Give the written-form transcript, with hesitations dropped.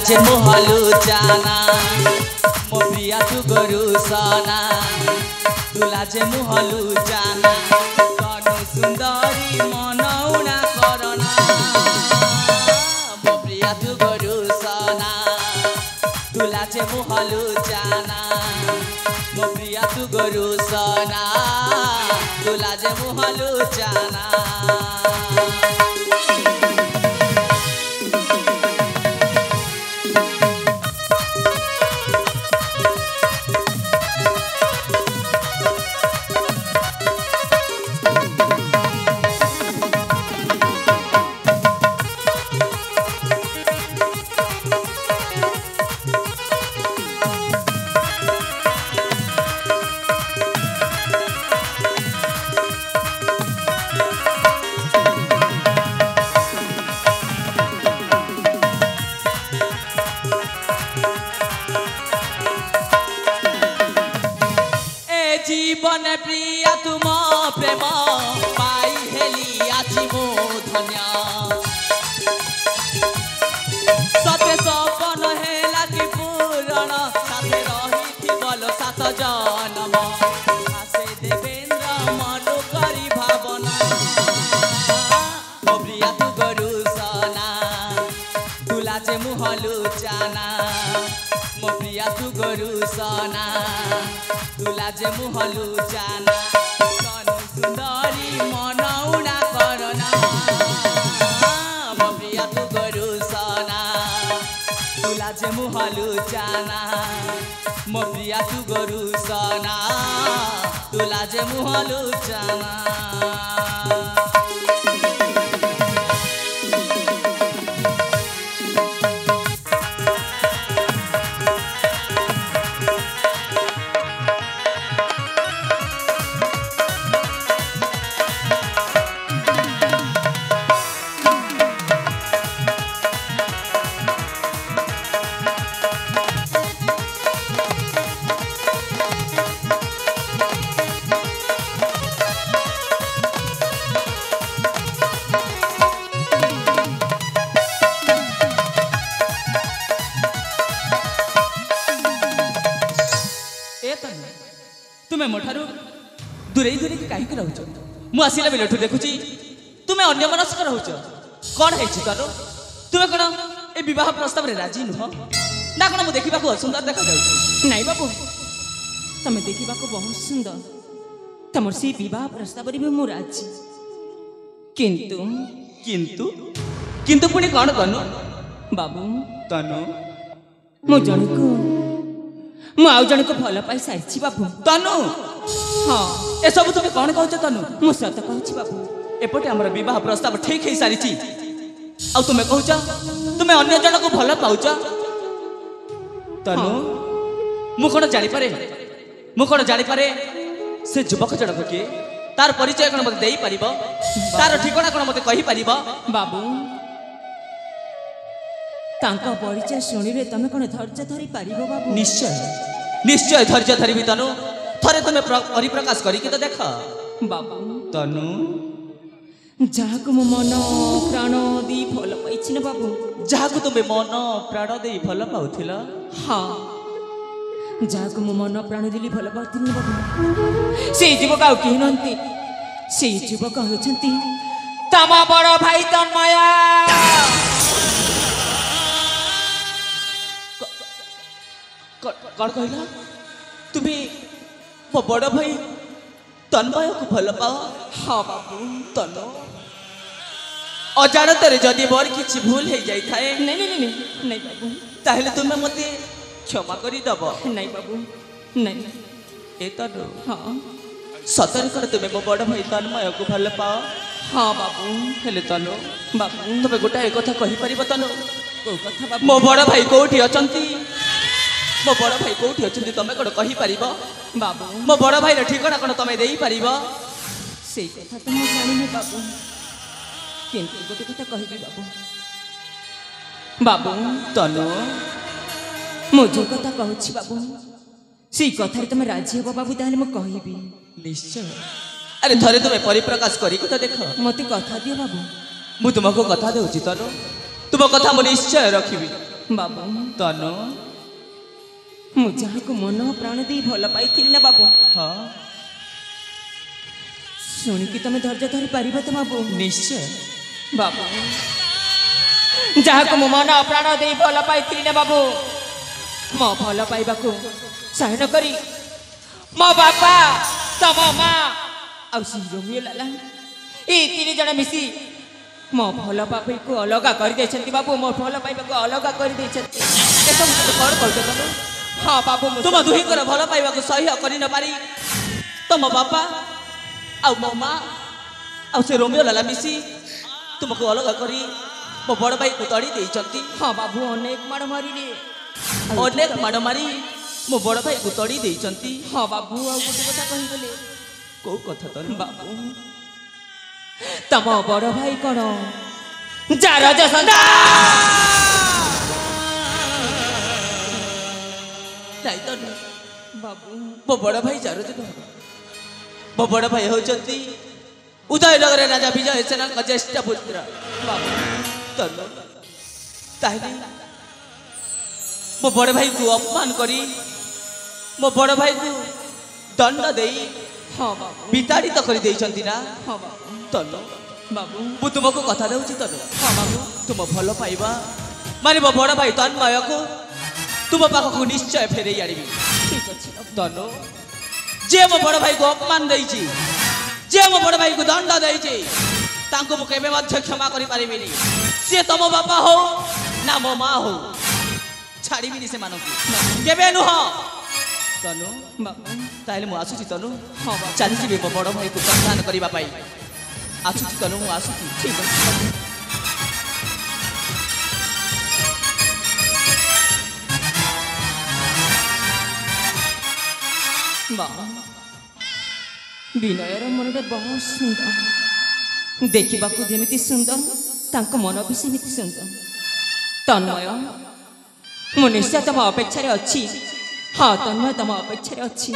जे मोहलु जाना मो प्रिया तू गरु सना तुला जे मोहलु जाना कनु सुंदरी मनौना करना मो प्रिया तू गरु सना तुला जे मोहलु जाना मो प्रिया तू गरु सना तुला जे मोहलु जाना जीवन प्रिया तुम प्रेम पाई हेली आज मो धन्य सते सपन हेला कि पूरण साथे रही बल सात जन्म आसे देवेंद्र मनु करी भावना मो प्रिया तू गरु सना तुला जे मुहलु जाना मो प्रिया तू गरु सना तुला जे मुहलु जाना कनु सुंदरी मनौना करना मो प्रिया तू गरु सना तुला जे मुहलु जाना मो प्रिया तू गरु सना तुला जे मुहलु जाना तुम्हें मोठारू दूरे दूरे कहीं रोच मु आसला बेलू देखुची तुम्हें अन्य मनस्क रोच कौन है तार तुम्हें कौन ए विवाह प्रस्ताव रे राजी नुह ना कौन मुझे देखा असुंदर देखा नहीं बाबू तुम्हें देखा बहुत सुंदर तुम से विवाह प्रस्ताव भी मु राजी किंतु किंतु किंतु पुणी कौन कनु बाबू तनु मु जन को मु आउ जन को भल पाई सारी बाबू तनु हाँ ए सब तुम कौन कह तनु मु सत कहूँ बाबू एपटे आमर विवाह प्रस्ताव ठीक हो सारी आ तुम्हें कहूच तुम्हें अन्य जन को भल पाउच तनु मु कौन जानीपे मु कौन जानीपे से युवक जनक किए तार परिचय कौन मत तार ठिकना कौन मत कही पार बाबू तांका परिचय शुणिले तमें कौन धैर्य धरी पार बाबू निश्चय निश्चय धैर्य धरबी तनु थरे तुम्हें परिप्रकाश करिके तो देख बाबू तनु जहाँ को मन प्राण दी भल पाई न बाबू जहाँ को तुम्हें मन प्राण दे भल पाउथिल हाँ जहाँ को मन प्राण देली भल पाती बाबू से युवक आउ कही नंती से युवक होती तम बड़ भाई तन्मया कौन कहला तुम्हें मो बड़ भाई तन्मय को भल पाओ हाँ बाबू तनु अजाणतरे जदि मोर किसी भूल हो जाए नहीं नहीं नहीं नहीं बाबू ताहले तुम्हें मत क्षमा करी दब नहीं बाबू नहीं ए तनु हाँ सतरे कर तुम्हें मो बड़ भाई तन्मय को भल पाओ हाँ बाबू हेले तनु बाबू तुम्हें गोटाए कथा कही पारिबो तनु को कथा बाबू मो बड़ भाई कोठी अछंती मो बड़ भाई कोठी अछंती तमे कोन कही पारिबो बाबू मो बड़ भाई रे ठिकाना कोन तमे देई पारिबो से कथा तो मैं जानी नहीं बाबू किंतु गोटे कथा कहबी बाबू बाबू तनु मो जो कथा कहूँ बाबू से कथार तुम राजी हे बाबू ताहले मैं कहबी निश्चय अरे थरे तुम्हें परिप्रकाश करी तो देख मत कथा दियो बाबू मु तुमको कथा देउची तनु तुम कथा मु निश्चय रखिबी ବାବୁ ତନୁ ମୁଁ ଯାହାକୁ ମନ ପ୍ରାଣ ଦେଇ ଭଲ ପାଇଥିଲି ନା ବାବୁ, ହଁ ଶୁଣିକି ତମେ ଧୈର୍ଯ୍ୟ ଧରି ପାରିବ ତ ବାବୁ? ନିଶ୍ଚୟ ବାବୁ ଯାହାକୁ ମୁଁ ମନ ପ୍ରାଣ ଦେଇ ଭଲ ପାଇଥିଲି ନା ବାବୁ, ମୋ ଭଲ ପାଇବାକୁ ସାହାଯ୍ୟ କରି ମୋ ବାପା, ତମ ମା ଆଉ ସେ ରୋମିଓ ଲାଲା ଏଇ 3 ଜଣ ମିଶି ମୋ ଭଲ ପାଇବାକୁ ଅଲଗା କରିଦେଇଛନ୍ତି ବାବୁ। ମୋ ଭଲ ପାଇବାକୁ ଅଲଗା କରିଦେଇଛନ୍ତି। ଏସବୁ କ'ଣ କହୁଛ ତନୁ? ହଁ ବାବୁ, ତୁମ ଦୁହିଁଙ୍କର ଭଲ ପାଇବାକୁ ସହ୍ୟ କରି ନ ପାରି ତମ ବାପା ଆଉ ମୋ ମା ଆଉ ସେ ରୋମିଓ ଲାଲା ମିଶି ତୁମକୁ ଅଲଗା କରି ମୋ ବଡ଼ ଭାଇକୁ ତଡ଼ି ଦେଇଛନ୍ତି। ହଁ ବାବୁ, ଅନେକ ମାଡ଼ ମାରିଲେ। ଅନେକ ମାଡ଼ ମାରି ମୋ ବଡ଼ ଭାଇକୁ ତଡ଼ି ଦେଇଛନ୍ତି। ହଁ ବାବୁ, ଆଉ ଗୋଟେ କଥା କହିଗଲେ। କୋଉ କଥା ତନୁ? ବାବୁ ତମ ବଡ଼ ଭାଇ କ'ଣ ଯାର ନାଇଁ ତନୁ, ବାବୁ ମୋ ବଡ଼ ଭାଇ ଚାରୋଜ ନୁହଁ। ମୋ ବଡ଼ ଭାଇ ହେଉଛନ୍ତି ଉଦୟନଗର ରାଜା ବିଜୟ ସେନଙ୍କ ଜ୍ୟେଷ୍ଠ ପୁତ୍ର। ବାବୁ ତନୁ ତାହେଲେ ମୋ ବଡ଼ ଭାଇକୁ ଅପମାନ କରି ମୋ ବଡ଼ ଭାଇକୁ ଦଣ୍ଡ ଦେଇ ହଁ ବାବୁ ବିତାଡ଼ିତ କରିଦେଇଛନ୍ତି ନା? ହଁ ବାବୁ ତନୁ ବାବୁ ମୁଁ ତୁମକୁ କଥା ଦେଉଛି ତନୁ, ହଁ ବାବୁ ତୁମ ଭଲ ପାଇବା ମାନେ ମୋ ବଡ଼ ଭାଇ ତନ୍ମୟକୁ ତୁମ ପାଖକୁ ନିଶ୍ଚୟ ଫେରେଇ ଆଣିବି। ଠିକ୍ ଅଛି ବାବୁ। ତନୁ ଯିଏ ମୋ ବଡ଼ ଭାଇକୁ ଅପମାନ ଦେଇଛି, ଯିଏ ମୋ ବଡ଼ ଭାଇକୁ ଦଣ୍ଡ ଦେଇଛି, ତାଙ୍କୁ ମୁଁ କେବେ ମଧ୍ୟ କ୍ଷମା କରିପାରିବିନି। ସିଏ ତମ ବାପା ହଉ ନା ମୋ ମା ହଉ, ଛାଡ଼ିବିନି ସେମାନଙ୍କୁ, କେବେ ନୁହଁ। ତନୁ ବାବୁ ତାହେଲେ ମୁଁ ଆସୁଛି ତନୁ। ହଁ ବାବୁ ଚାଲିଯିବି ମୋ ବଡ଼ ଭାଇକୁ ସନ୍ଧାନ କରିବା ପାଇଁ। ଆସୁଛି ତନୁ, ମୁଁ ଆସୁଛି। ଠିକ୍ ଅଛି ବାବୁ। ବାବୁ ବିନୟର ମନଟା ବହୁତ ସୁନ୍ଦର, ଦେଖିବାକୁ ଯେମିତି ସୁନ୍ଦର ତାଙ୍କ ମନ ବି ସେମିତି ସୁନ୍ଦର। ତନ୍ମୟ, ମୁଁ ନିଶ୍ଚୟ ତମ ଅପେକ୍ଷାରେ ଅଛି। ହଁ ତନ୍ମୟ, ତମ ଅପେକ୍ଷାରେ ଅଛି।